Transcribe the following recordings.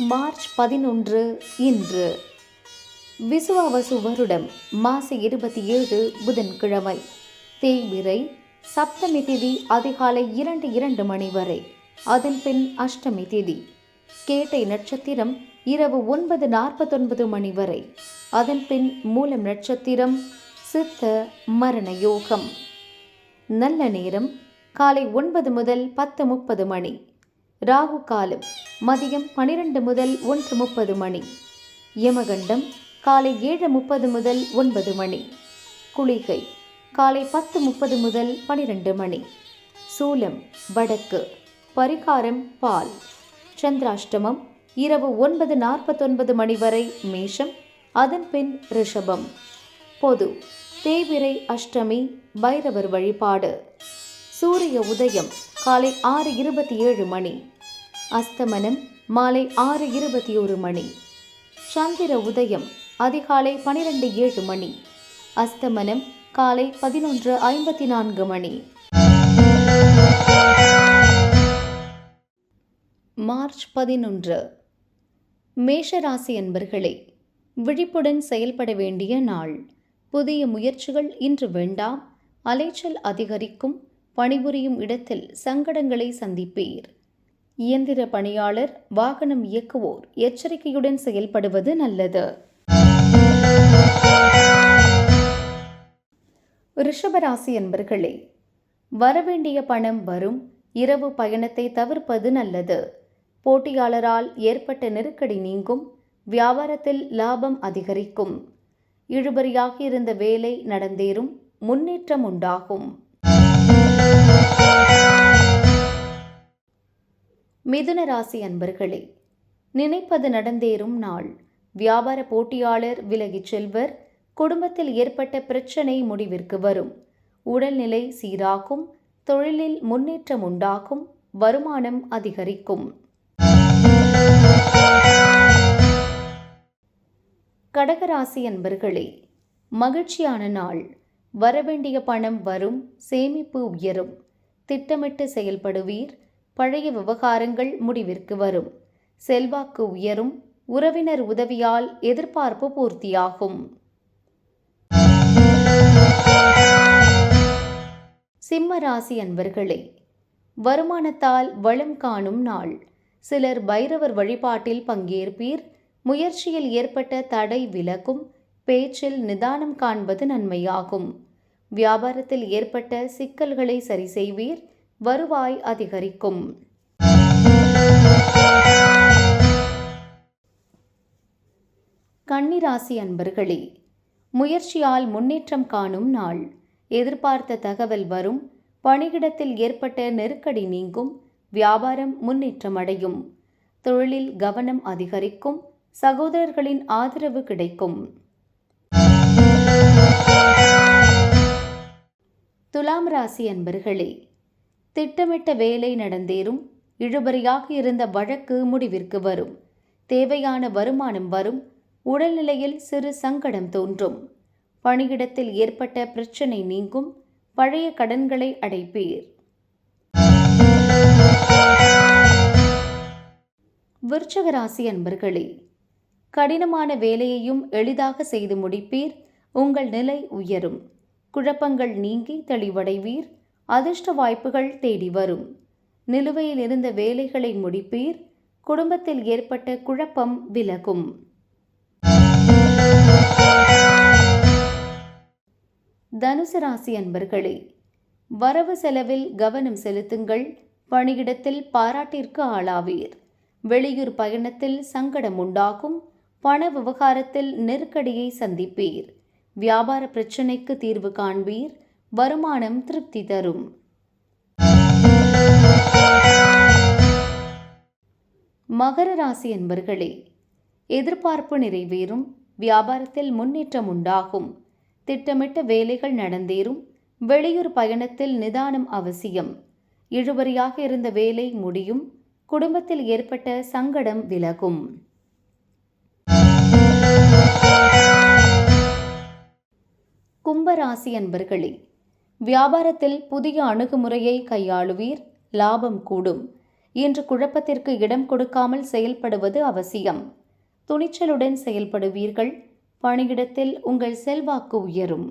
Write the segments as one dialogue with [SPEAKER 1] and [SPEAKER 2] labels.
[SPEAKER 1] March 11 இன்று விசுவாவசு வருடம் மாசி 27 புதன்கிழமை. தேய்பிறை. சப்தமி திதி அதிகாலை 2 மணி வரை. அதன் பின் அஷ்டமி திதி. கேட்டை நட்சத்திரம் இரவு 9:49 மணி வரை. அதன் பின் மூலம் நட்சத்திரம். சித்த மரண யோகம். நல்ல நேரம் காலை 9 முதல் 10:30 மணி. ராகு காலம் மதியம் 12 முதல் 1:30 மணி. யமகண்டம் காலை 7:30 முதல் 9 மணி. குளிகை காலை 10:30 முதல் 12 மணி. சூலம் வடக்கு. பரிகாரம் பால். சந்திராஷ்டமம் இரவு 9:49 மணி வரை மேஷம். அதன் பின் ரிஷபம். பொது. தேய்பிறை அஷ்டமி பைரவர் வழிபாடு. சூரிய உதயம் காலை 6:27 மணி. அஸ்தமனம் மாலை 6:21 மணி. சந்திர உதயம் அதிகாலை 12:07 மணி. அஸ்தமனம் காலை 11:54 மணி. மார்ச் 11. மேஷராசி அன்பர்களே, விழிப்புடன் செயல்பட வேண்டிய நாள். புதிய முயற்சிகள் இன்று வேண்டாம். அலைச்சல் அதிகரிக்கும். பணிபுரியும் இடத்தில் சங்கடங்களை சந்திப்பீர். இயந்திர பணியாளர், வாகனம் இயக்குவோர் எச்சரிக்கையுடன் செயல்படுவது நல்லது. ரிஷபராசி அன்பர்களே, வரவேண்டிய பணம் வரும். இரவு பயணத்தை தவிர்ப்பது நல்லது. போட்டியாளரால் ஏற்பட்ட நெருக்கடி நீங்கும். வியாபாரத்தில் லாபம் அதிகரிக்கும். இழுபறியாக இருந்த வேலை நடந்தேறும். முன்னேற்றம் உண்டாகும். மிதுன ராசி அன்பர்களே, நினைப்பது நடந்தேறும் நாள். வியாபார போட்டியாளர் விலகிச் செல்வர். குடும்பத்தில் ஏற்பட்ட பிரச்சனை முடிவிற்கு வரும். உடல்நிலை சீராகும். தொழிலில் முன்னேற்றம் உண்டாகும். வருமானம் அதிகரிக்கும். கடகராசி அன்பர்களே, மகிழ்ச்சியான நாள். வரவேண்டிய பணம் வரும். சேமிப்பு உயரும். திட்டமிட்டு செயல்படுவீர். பழைய விவகாரங்கள் முடிவிற்கு வரும். செல்வாக்கு உயரும். உறவினர் உதவியால் எதிர்பார்ப்பு பூர்த்தியாகும். சிம்ம ராசி அன்பர்களே, வருமானத்தால் வளம் காணும் நாள். சிலர் பைரவர் வழிபாட்டில் பங்கேற்பீர். முயற்சியில் ஏற்பட்ட தடை விலகும். பேச்சில் நிதானம் காண்பது நன்மையாகும். வியாபாரத்தில் ஏற்பட்ட சிக்கல்களை சரி செய்வீர். வருவாய் அதிகரிக்கும். கன்னிராசி அன்பர்களே, முயற்சியால் முன்னேற்றம் காணும் நாள். எதிர்பார்த்த தகவல் வரும். பணியிடத்தில் ஏற்பட்ட நெருக்கடி நீங்கும். வியாபாரம் முன்னேற்றம் அடையும். தொழிலில் கவனம் அதிகரிக்கும். சகோதரர்களின் ஆதரவு கிடைக்கும். துலாம் ராசி அன்பர்களே, திட்டமிட்ட வேலை நடந்தேறும். இழுபறியாக இருந்த வழக்கு முடிவிற்கு வரும். தேவையான வருமானம் வரும். உடல்நிலையில் சிறு சங்கடம் தோன்றும். பணியிடத்தில் ஏற்பட்ட பிரச்சனை நீங்கும். பழைய கடன்களை அடைப்பீர். விருச்சிக ராசி அன்பர்களே, கடினமான வேலையையும் எளிதாக செய்து முடிப்பீர். உங்கள் நிலை உயரும். குழப்பங்கள் நீங்கி தெளிவடைவீர். அதிர்ஷ்ட வாய்ப்புகள் தேடி வரும். நிலுவையில் இருந்த வேலைகளை முடிப்பீர். குடும்பத்தில் ஏற்பட்ட குழப்பம் விலகும். தனுசு ராசி அன்பர்களே, வரவு செலவில் கவனம் செலுத்துங்கள். பணியிடத்தில் பாராட்டிற்கு ஆளாவீர். வெளியூர் பயணத்தில் சங்கடம் உண்டாகும். பண விவகாரத்தில் நெருக்கடியை சந்திப்பீர். வியாபார பிரச்சினைக்கு தீர்வு காண்பீர். வருமானம் திருப்தி தரும். மகர ராசி அன்பர்களே, எதிர்பார்ப்பு நிறைவேறும். வியாபாரத்தில் முன்னேற்றம் உண்டாகும். திட்டமிட்ட வேலைகள் நடந்தேறும். வெளியூர் பயணத்தில் நிதானம் அவசியம். இழுபறியாக இருந்த வேலை முடியும். குடும்பத்தில் ஏற்பட்ட சங்கடம் விலகும். கும்பராசி அன்பர்களே, வியாபாரத்தில் புதிய அணுகுமுறையை கையாளுவீர். லாபம் கூடும். இன்று குழப்பத்திற்கு இடம் கொடுக்காமல் செயல்படுவது அவசியம். துணிச்சலுடன் செயல்படுவீர்கள். பணியிடத்தில் உங்கள் செல்வாக்கு உயரும்.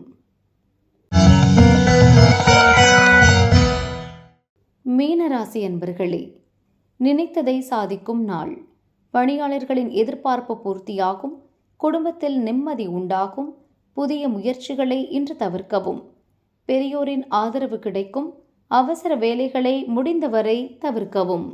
[SPEAKER 1] மீனராசி அன்பர்களே, நினைத்ததை சாதிக்கும் நாள். பணியாளர்களின் எதிர்பார்ப்பு பூர்த்தியாகும். குடும்பத்தில் நிம்மதி உண்டாகும். புதிய முயற்சிகளை இன்று தவிர்க்கவும். பெரியோரின் ஆதரவு கிடைக்கும். அவசர வேலைகளை முடிந்தவரை தவிர்க்கவும்.